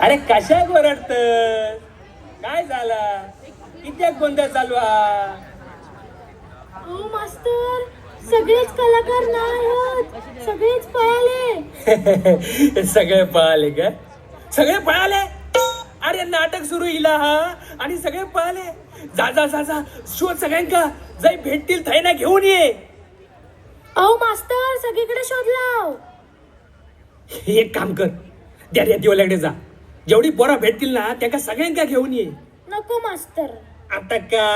अरे कशाक ओरडत? काय झाला? कित्याक गोंधळ चालू हा? हो मास्तर, सगळेच कलाकार नाही होत, सगळेच पळाले. सगळे पळाले का? सगळे पळाले? अरे नाटक सुरू इला हा आणि सगळे पळाले. जा जा जा जा शोध सगळ्यांका, जाई भेटतील थैना घेऊन ये. अहो मास्तर, सगळीकडे शोधलाव. एक काम कर, त्या रेतीवाल्याकडे जा. जेवढी पोरं भेटतील ना त्यांना सगळ्यांका घेऊन ये. नको मास्तर, आता का?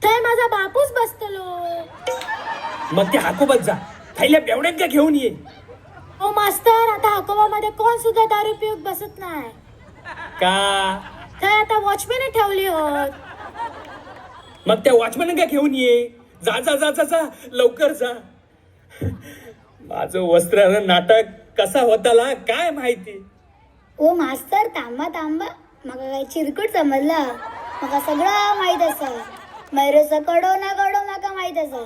काय माझा बापूच बसतलो. मग ते हाकोबत जा, थैल्या बेवड्यांका घेऊन ये. हो मास्तर, आता हाकोबामध्ये कोण सुद्धा दारू पिऊक बसत नाही. का? काय आता वॉचमॅन ठेवली होत. मग त्या वॉचमॅनका घेऊन ये. जा जा जा जा जा लवकर जा. माझं वस्त्र नाटक कसा होताला काय माहिती. ओ मास्तर, थांबा थांबा, मका काय चिरकुट समजला. मका सगळं माहित असा. मैरोचं कडो ना कडो मका माहित असा.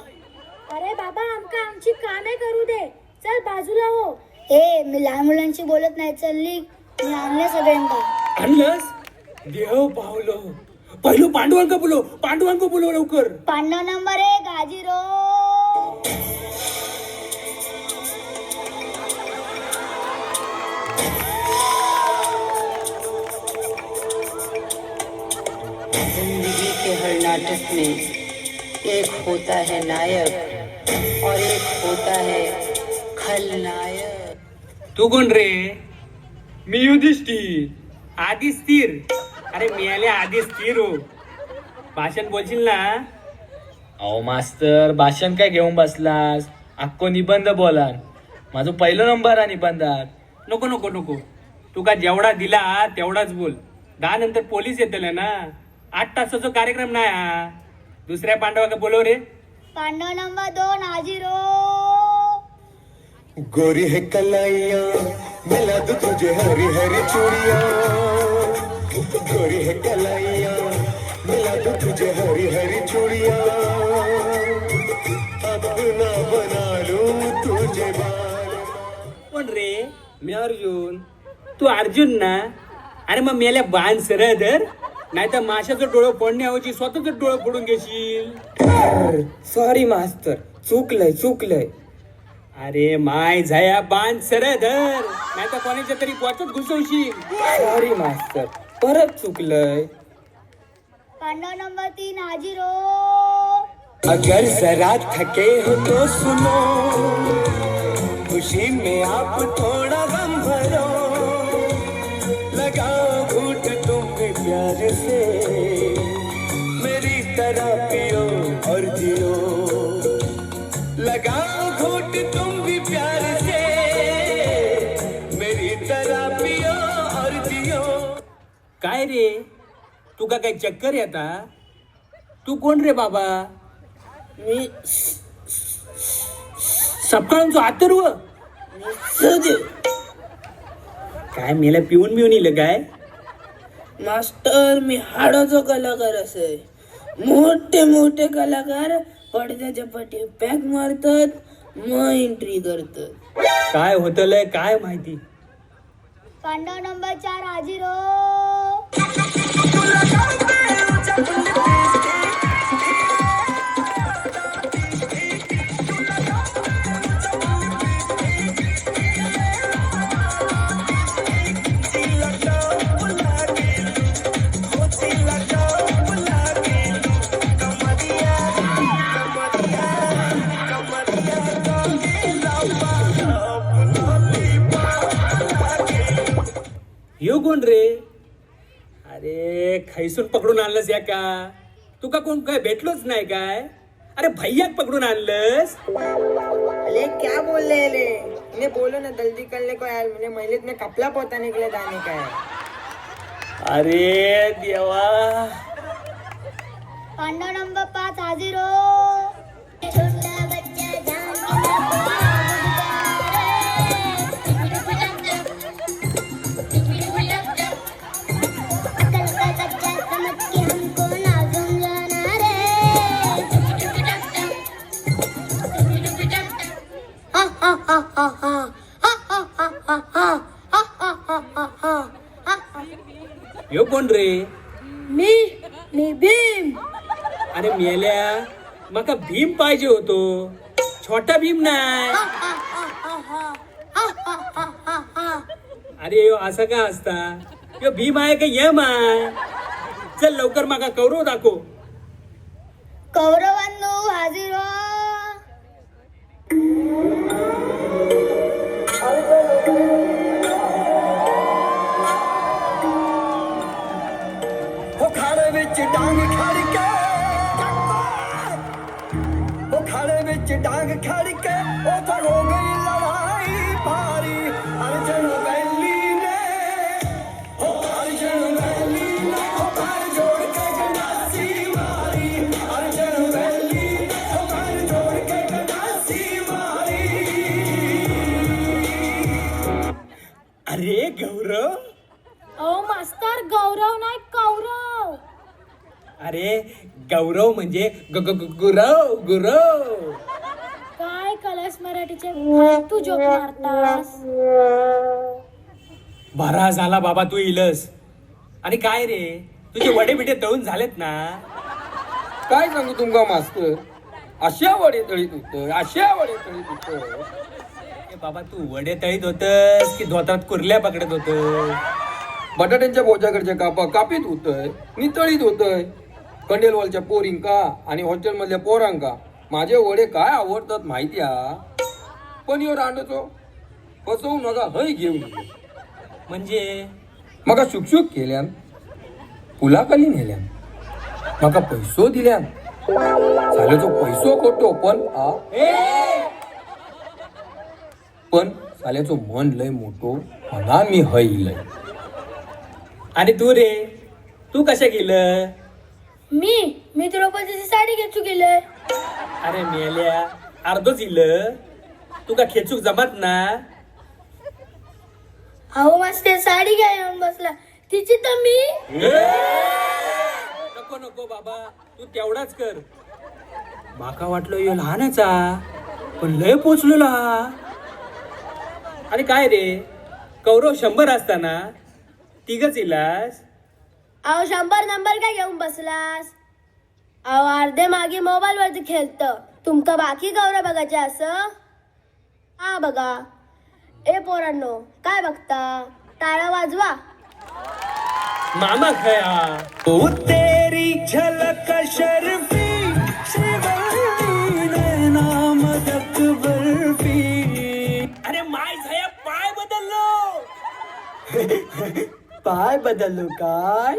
अरे बाबा, आमका आमची कामे करू दे. चल बाजूला हो. ए, मी लहान मुलांशी बोलत नाही. चल्ली मी आणले सगळ्यांना. आणलंस? देव पावलो. पहिलं पांडवांका बोलो लवकर. पांडव नंबर 1 हाजीरो. जिंदगी के हर नाटक में एक होता है नायक और एक होता है खलनायक. तू कोण रे? मी युधिष्ठिर, आधी स्थिर. अरे मिळाले आधी स्थिर हो. भाषण बोलशील ना? अहो मास्तर, भाषण काय घेऊन बसलास? अक्को निबंध बोला. माझं पहिलं नंबर आहे निबंधात. नको नको नको, तुका जेवढा दिला तेवढाच बोल. 10 नंतर पोलीस येतले ना. 8 तासाचा कार्यक्रम नाही हा. दुसऱ्या पांडवाका बोलव रे. पांडव नंबर 2 हाजीरो. गोरी है कलाइया, मिला दो तुझे हरी हरी चूड़िया. गोरी है कलाइया, मिला दो तुझे हरी हरी चूड़िया. अपना बना लूं तुझे बाल. कोण रे? मी अर्जुन. तू अर्जुन ना? अरे मग मेल्या बाण सरळ धर, नाही तर माशाचं डोळं फोडण्याऐवजी स्वतःच डोळं फोडून घेशील. सॉरी मास्तर, चुकलंय. अरे माय झाया, बाण सरळ धर, नाही तर कोणाच्या तरी पोटात घुसवशील. सॉरी मास्तर, परत चुकलंय. पांडव नंबर 3 हाजीरो. अगर जरा थके हो तो सुनो, खुशी में आप थोड़ा गम भरो. लगाओ घूट तुम भी प्यार से, मेरी तरह पियो और जियो. लगाओ घूट तुम भी प्यार से, मेरी तरह पियो और जियो. काय रे, तुका काय चक्कर येता? तू कोण रे बाबा? मी सपकाळून अथर्व. काय मेला पिऊन येईल काय? मास्टर, मी हाडाचा कलाकार असे. मोठे कलाकार पडद्याच्या पाठी पॅक मारतात, मग एंट्री करतात. काय होतलंय काय माहिती. पांडव नंबर 4 हाजीरो. यो कोण रे? अरे खैसून पकडून आणलंस या का? तुका कोण काय भेटलोच नाही काय? अरे भैयाक पकडून आणलंस? अरे क्या बोल रहे ले? मैंने बोलो ना जल्दी करने को यार. मैंने महिलेत में कपला पोता निकले जाने का है. अरे देवा. पांडव नंबर 5 हाजीरो. छोटा बच्चा यो कोण रे? मी भीम. अरे मेल्या, माका भीम पाहिजे होतो, छोटा भीम नाही. अरे यो असं का असता? यो भीम आहे का यम आहे? चल लवकर माका कौरव दाखव. कौरवांनो हाजीर व्हा. ਉਹ ਖਾੜੇ ਵਿੱਚ ਡਾਂਗ ਖੜ ਕੇ ਉਹ ਖਾੜੇ ਵਿੱਚ ਡਾਂਗ ਖੜ ਕੇ ਉਹ ਤਾਂ ਹੋ ਗਈ ਲੜਾਈ ਭਾਰੀ ਅਰਜਨ ਵੈਲੀ ਨੇ ਉਹ ਅਰਜਨ ਵੈਲੀ ਨੇ ਉਹ ਕਰ ਜੋੜ ਕੇ ਗੰਡਾਸੀ ਮਾਰੀ ਅਰਜਨ ਵੈਲੀ ਨੇ ਉਹ ਕਰ ਜੋੜ ਕੇ ਗੰਡਾਸੀ ਮਾਰੀ. अरे गौरव, अहो मास्तर, गौरव नाही कौरव. अरे गौरव म्हणजे गुरव गुरव. काय कलस मराठीचे फालतू जोक मारतास. बरा झाला बाबा तू इलस. आणि काय रे, तुझे वडे बिडे तळून झालेत ना? काय सांगू तुमका मास्तर, अशा वडे तळीत होत, अशा वडे तळीत होत. ए बाबा, तू वडे तळीत होतस की धोत्रात कुर्ल्या पकडत होत? बटाट्यांच्या बोजाकडच्या कापा कापीत होतय, नितळीत होतय. कंडेलवालच्या पोरींका आणि हॉस्टेल मधल्या पोरांका माझे वडे काय आवडतात माहिती हा. पण यो रांडचो फसवू नका हय घेऊन ये. म्हणजे मका शुकशुक केल्यान, पुलाखाली नेल्यान, मका पैसो दिल्यान. साल्याचो पैसो खोटो पण साल्याचो मन लय मोठो म्हणा मी हय लय. आणि तू रे, तू कशा गेलं? मी द्रौपदीची साडी घेतू गेलोय. अरे मेल्या, अर्धच इलं. तू का खेचूक जमत ना? अहो मास्तर, साडी घ्या येऊन बसला, तिची तर मी. नको नको बाबा, तू तेवढाच कर. माका वाटलं यो लहानचा, पण लय पोचलेला. आणि काय रे, कौरव 100 असताना तिघच इलास? अहो 100 नंबर काय घेऊन बसलास? अहो अर्धे मागे मोबाईल वरती खेळत. तुमका बाकी गौरव बघायचे असं? हा बघा. ए पोरांनो, काय बघता? टाळा वाजवा. मामा खया ओ तेरी झलक शर्फी श्रीवल्ली नाम दक बर्फी. अरे माय झया, पाय बदललो. पाय बदललो काय?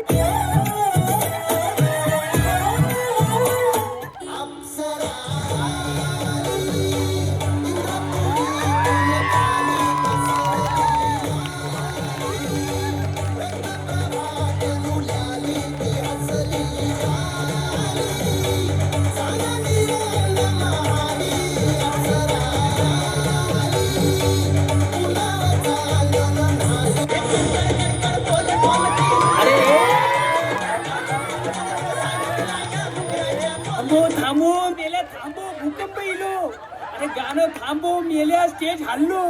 थांबो मेल्या, थांबो, भूकंप इलो. अरे गाणं थांबो मेल्या, स्टेज हल्लो.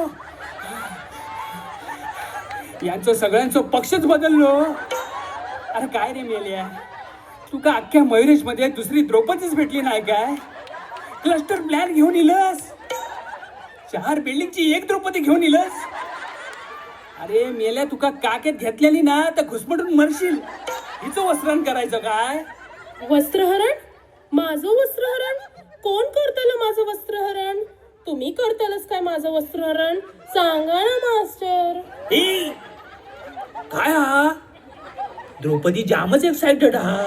यांचं सगळ्यांचं पक्षच बदललो. अरे काय रे मेल्या, तू का अख्ख्या मयुरेश मध्ये दुसरी द्रौपदीच भेटली नाही काय? क्लस्टर प्लॅन घेऊन इलस, 4 बिल्डिंगची 1 द्रौपदी घेऊन इलस. अरे मेल्या, तुका काकेत घेतलेली ना तर घुसमटून मरशील. हिचं वस्त्रण करायचं काय? वस्त्रहरण? माझं वस्त्रहरण? कोण करताल माझं वस्त्रहरण? तुम्ही करतालच काय माझं वस्त्रहरण? सांगा ना मास्टर. ए, काय हा? द्रौपदी जामच एक्साइटेड हा.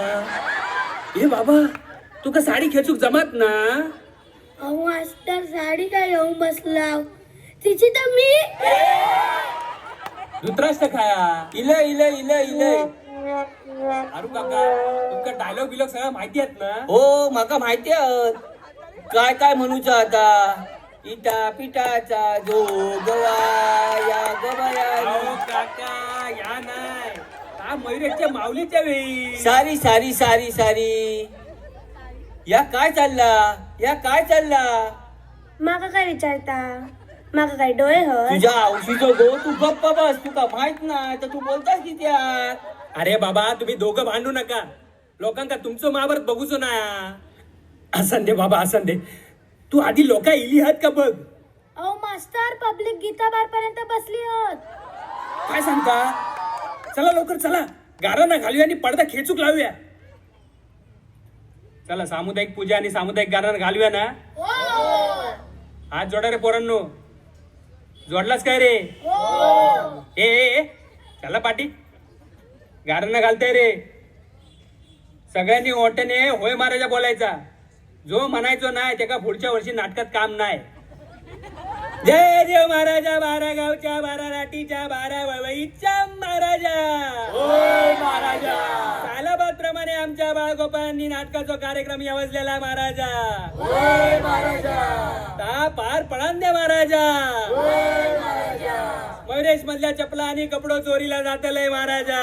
ए बाबा, तुका साडी खेचूक जमत ना? अहो मास्तर, साडी काय घेऊन बसला, तिची तर मी. धृतराष्ट्र खाया. इलय इलय इलय इलय. अरू काका, तुमका डायलॉग बिलॉग सगळं माहिती आहेत ना? हो, माका माहिती आहे. काय काय म्हणूचा आता? इटा पिटाचा जोगवा या गवया. अहो काका, या नाही, हा मयुरेशच्या माऊलीच्या वेळी. सारी सारी सारी सारी. या काय चालला? या काय चालला? माका काय विचारता? माका काय डोळे हत तुझ्या औषधीचं गो तू गप्प बस तुका माहित नाही तर तू बोलतास किती यार. अरे बाबा तुम्ही दोघं भांडू नका. लोकांका तुमचं महाभारत बघूचो ना. असं दे बाबा असं दे. तू आधी लोका इली आहात का बघ. अहो मास्तर पब्लिक गीता बार पर्यंत बसली होत. काय सांगता. चला लवकर चला. गारांना घालूया आणि पडदा खेचूक लावूया. चला सामुदायिक पूजा आणि सामुदायिक गारांना घालूया ना. हात जोडा रे पोरांनो. जोडलाच काय रे. ए चला पाटी. गारांना घालताय रे. सगळ्यांनी ओट्याने होय महाराजा बोलायचा. जो म्हणायचो नाही त्याका पुढच्या वर्षी नाटकात काम नाही. जय देव महाराजा. 12 गावच्या 12 राटीच्या 12 वळवईच्या महाराजा. होय महाराजा. सालाबाद प्रमाणे आमच्या बाळगोपाळांनी नाटकाचा कार्यक्रम यवजलेला महाराजा. होय महाराजा. ता पार पळान द्या महाराजा. होय महाराजा. मयुरेश मधल्या चपला आणि कपडो चोरीला जातलय महाराजा.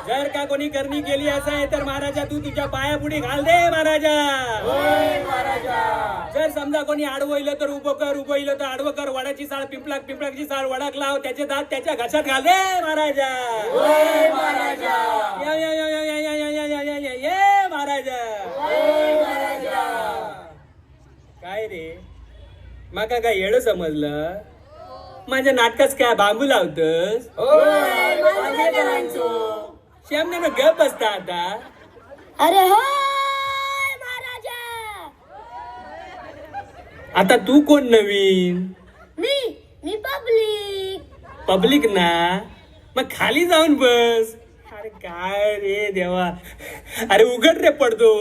जर का कोणी करणी केली असेल तर महाराजा तू तुझ्या पाया पुढे घाल दे महाराजा. जर समजा कोणी आडवं इलं तर उभं कर, उभं इलं तर आडवं कर. वडाची साळ पिंपळाची साळ वडाक लाव. त्याचे दात त्याच्या घशात घाल दे महाराजा. या, या, या, या, या, या, या, या, या, या, या, ये महाराजा. काय रे माका काय येडं समजलं. माझ्या नाटकाच काय बांबू लावतस. श्यामने गप बसता आता. अरे होय महाराजा. आता तू कोण नवीन. मी पब्लिक. पब्लिक ना. मग खाली जाऊन बस. अरे काय रे देवा. अरे उघड रे पडतो.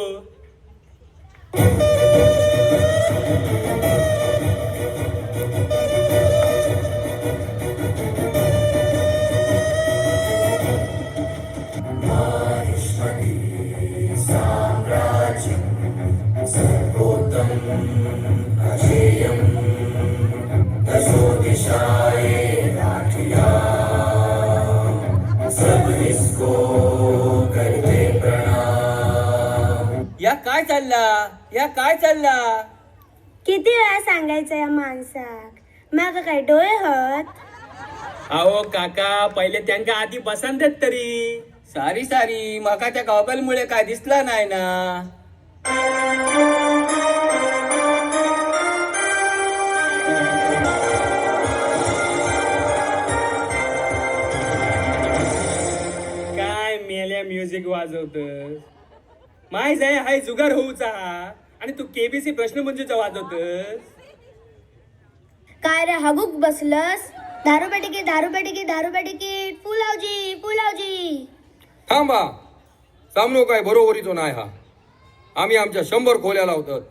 या काय चालला. किती वेळा सांगायचं या माणसाक. माका काय डोळे हत. अहो काका पहिले त्यांका आधी बसान देत तरी. सारी माका त्या गॉगल मुळे काय दिसला नाही ना. काय मेल्या म्युझिक वाजवतस. माहीत आहे हाय जुगार होऊचा हा. आणि तू केबीसी प्रश्नमंजुषा वाजवतस. काय रे हगूक बसलस. दारू पेटिकीट फुलावजी. थांबा. सामनो काय बरोबरीचो नाही हा. आम्ही आमच्या 100 खोल्या लावतात.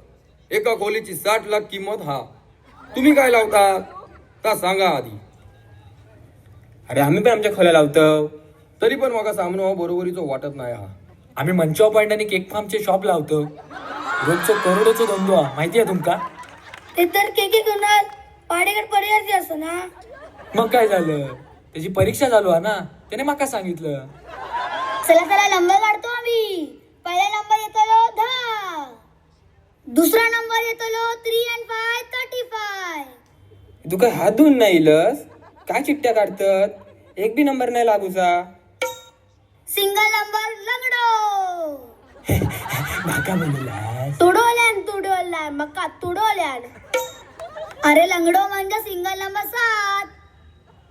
एका खोलीची 60 लाख किंमत हा. तुम्ही काय लावतात ता सांगा आधी. अरे आम्ही पण आमच्या खोल्या लावतो. तरी पण मग सामनो बरोबरीचो वाटत नाही हा. आम्ही मंचाव पॉइंट आणि केक फार्मचे शॉप लावतो. रोजचं करोडोचं धंदो हा. माहिती आहे तुमका. ते तर केके कुणाल पाडेकड पर्याय असतो ना. मग काय झालं. त्याची परीक्षा चालू आहे ना. त्याने माका सांगितलं. चला नंबर काढतो आम्ही. पहिला नंबर येतलो 10. दुसरा नंबर येतलो 3 and 5 35. तू काय हात धुवून नाही इलस. काय चिट्ट्या काढतात. एक बी नंबर नाही लागूचा. Single number लंगडो. माका म्हणला तुडवल्यान मका तुडवल्यान. अरे लंगडो म्हणजे सिंगल नंबर 7.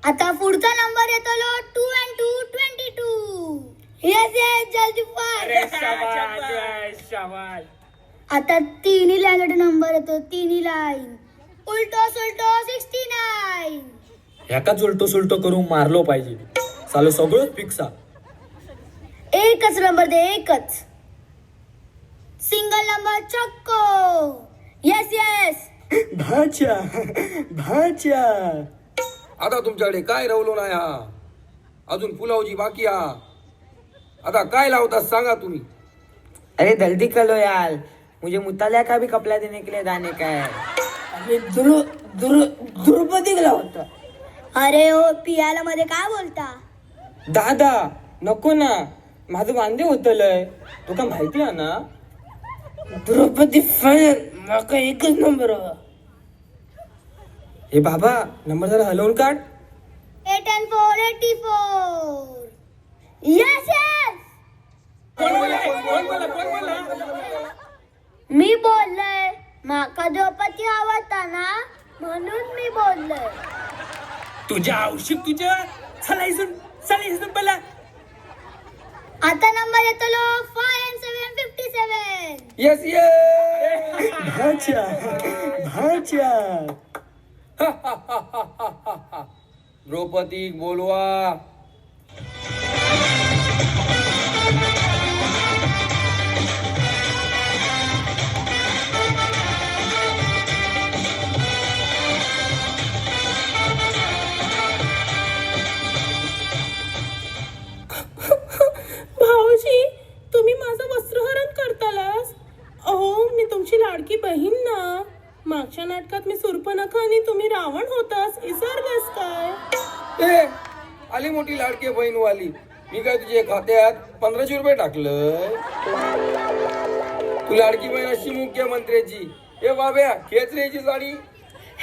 आता पुढचा नंबर येतलो 2 and 2 22. येस जल्दी अरे फार. शाबास. आता 3 लाईन नंबर येतो. 3 लाईन उलटो सुलटो 69. ह्याकाच उलटो सुलटो करून मारलो पाहिजे. चालू सगळंच फिक्सा. एकच नंबर दे एकच. सिंगल नंबर चक्को. येस. भाच्या. आता तुमच्याकडे काय रवलो नाही हा. अजून पुलावजी बाकी हा. आता काय लावतात सांगा तुम्ही. अरे जल्दी करो यार. मुझे मुतालिया का भी कपड़ा देने के लिए जाने का है. अरे द्रुपदी होता. अरे हो पियाला मध्ये काय बोलता. दादा नको ना. माझं वांदे होतलंय. तुका माहिती आहे ना. द्रौपदी फायनल माका एकच नंबर हवा. हे बाबा नंबर जरा हलवून काढ. 8 and 4 84. Yes, yes. कोण बोला मी बोललोय माका द्रौपदी आवडता ना म्हणून मी बोललोय. तुझ्या औषध तुझ्या चला इथून पहिला. आता नंबर येतो 5 and 7 57. येस येस द्रौपदी बोलवा. भाऊजी तुम्ही माझं वस्त्रहरण करतालास. अहो मी तुमची लाडकी बहीण ना. मागच्या नाटकात मी सुर्पनखा आणि तुम्ही रावण होतास. विसरलेस काय? ए आली मोठी लाडकी बहीण वाली. मी काय तुझ्या खात्यात 1500 रुपये टाकलं. तू लाडकी बहीण अशी मुख्यमंत्र्याची. ए बाब्या खेच रे हिची साडी.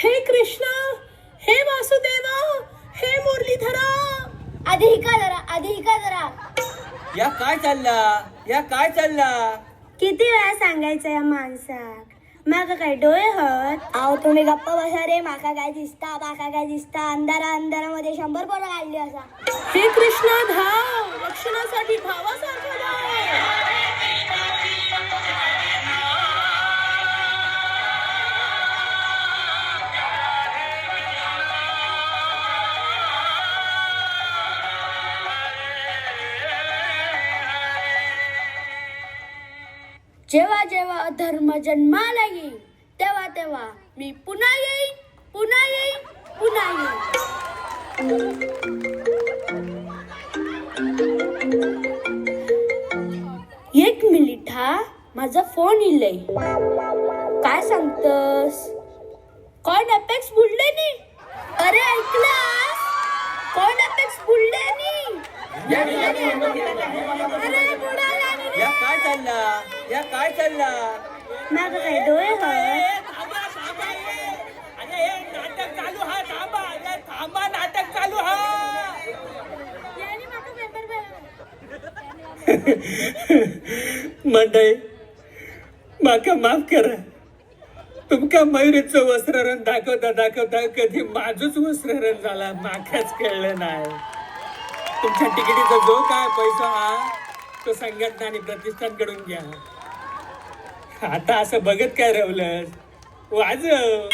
हे कृष्णा, हे वासुदेवा, हे मुरलीधरा. आधी हिका जरा या काय चालला किती वेळा सांगायचं या माणसाक माका काय डोळे हत. अहो तुम्ही गप्पा बसा रे. माका काय दिसता अंधारामध्ये 100 पोरं काढली असा. हे कृष्णा धाव, रक्षणासाठी भावासारखा धाव. जेव्हा जेव्हा अधर्म जन्माला येईल तेव्हा तेव्हा मी पुन्हा येईन. एक मिनिट हा माझा फोन इलय. काय सांगतस? कोण अपेक्स बुलढाणी? अरे ऐकलास? कोण अपेक्स बुलढाणी? अरे बुडाला या काय चालला माका काय डोळे हत. नाटक चालू हा. मंडळी माका माफ करा. तुमका मयुरीचं वस्त्रहरण दाखवता कधी माझंच वस्त्रहरण झाला माकाच कळलं नाही. तुमच्या तिकिटीचा जो काय पैसा हा तो संघटना आणि प्रतिष्ठानकडून घ्या. आता असं बघत काय राहिलं वाजव.